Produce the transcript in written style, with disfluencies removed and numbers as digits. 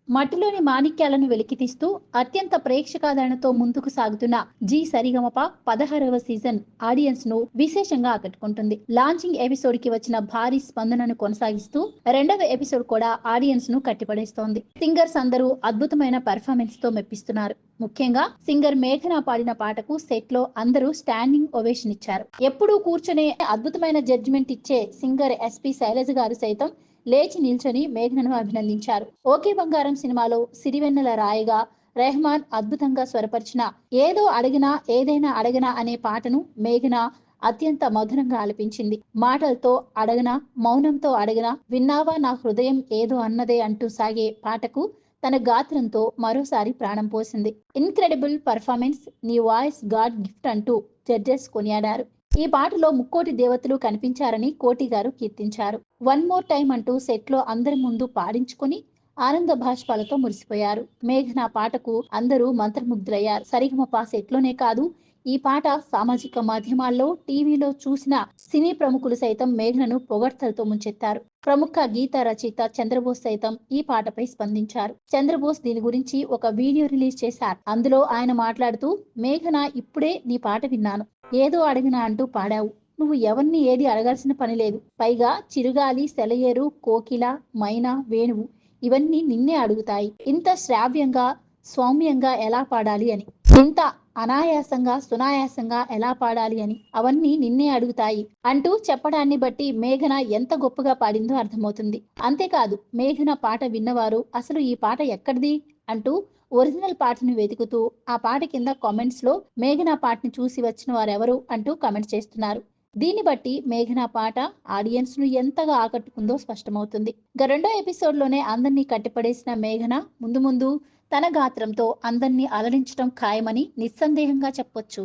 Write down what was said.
మట్టిలోని మాణిక్యాలను వెలికితీస్తూ అత్యంత ప్రేక్షకాదరణతో ముందుకు సాగుతున్న జీ సరిగమప 16వ సీజన్ ఆడియన్స్ ను విశేషంగా ఆకట్టుకుంటుంది. లాంచింగ్ ఎపిసోడ్ కి వచ్చిన భారీ స్పందనను కొనసాగిస్తూ రెండవ ఎపిసోడ్ కూడా ఆడియన్స్ ను కట్టిపడేస్తోంది. సింగర్స్ అందరూ అద్భుతమైన పెర్ఫార్మెన్స్ తో మెప్పిస్తున్నారు. ముఖ్యంగా సింగర్ మేఘన పాడిన పాటకు సెట్ లో అందరూ స్టాండింగ్ ఓవేషన్ ఇచ్చారు. ఎప్పుడూ కూర్చొనే అద్భుతమైన జడ్జిమెంట్ ఇచ్చే సింగర్ ఎస్పి శైలజ గారు సైతం లేచి నిల్చొని మేఘనను అభినందించారు. ఓకే బంగారం సినిమాలో సిరివెన్నెల రాయగా రెహమాన్ అద్భుతంగా స్వరపరిచిన ఏదో అడిగినా ఏదైనా అడగనా అనే పాటను మేఘన అత్యంత మధురంగా ఆలపించింది. మాటలతో అడగనా, మౌనంతో అడగనా, విన్నావా నా హృదయం ఏదో అన్నదే అంటూ సాగే పాటకు తన గాత్రంతో మరోసారి ప్రాణం పోసింది. ఇన్క్రెడిబుల్ పర్ఫార్మెన్స్, నీ వాయిస్ గాడ్ గిఫ్ట్ అంటూ జడ్జెస్ కొనియాడారు. ఈ పాటలో ముక్కోటి దేవతలు కనిపించారని కోటి గారు కీర్తించారు. వన్ మోర్ టైం అంటూ సెట్ లో అందరి ముందు పాడించుకొని ఆనంద భాష్పాలతో మురిసిపోయారు. మేఘన పాటకు అందరూ మంత్రముగ్ధులయ్యారు. సరిగమప సెట్ లోనే కాదు, ఈ పాట సామాజిక మాధ్యమాల్లో, టీవీలో చూసిన సినీ ప్రముఖులు సైతం మేఘనను పొగడ్తలతో ముంచెత్తారు. ప్రముఖ గీత రచయిత చంద్రబోస్ సైతం ఈ పాటపై స్పందించారు. చంద్రబోస్ దీని గురించి ఒక వీడియో రిలీజ్ చేశారు. అందులో ఆయన మాట్లాడుతూ, మేఘన ఇప్పుడే నీ పాట విన్నాను, ఏదో అడిగినా అంటూ పాడావు. నువ్వు ఎవరిని ఏది అడగాల్సిన పని లేదు. పైగా చిరుగాలి, సెలయేరు, కోకిల, మైనా, వేణువు ఇవన్నీ నిన్నే అడుగుతాయి. ఇంత శ్రావ్యంగా, సౌమ్యంగా ఎలా పాడాలి అని, ఇంత అనాయాసంగా, సునాయాసంగా ఎలా పాడాలి అని అవన్నీ నిన్నే అడుగుతాయి అంటూ చెప్పడాన్ని బట్టి మేఘన ఎంత గొప్పగా పాడిందో అర్థమవుతుంది. అంతేకాదు, మేఘన పాట విన్నవారు అసలు ఈ పాట ఎక్కడిది అంటూ ఒరిజినల్ పాటను వెతుకుతూ ఆ పాట కింద కామెంట్స్ లో మేఘన పాటను చూసి వచ్చిన వారెవరు అంటూ కామెంట్ చేస్తున్నారు. దీన్ని బట్టి మేఘన పాట ఆడియన్స్ ను ఎంతగా ఆకట్టుకుందో స్పష్టమవుతుంది. ఇక రెండో ఎపిసోడ్ లోనే అందరినీ కట్టిపడేసిన మేఘన ముందు ముందు తన గాత్రంతో అందరినీ అలరించడం ఖాయమని నిస్సందేహంగా చెప్పొచ్చు.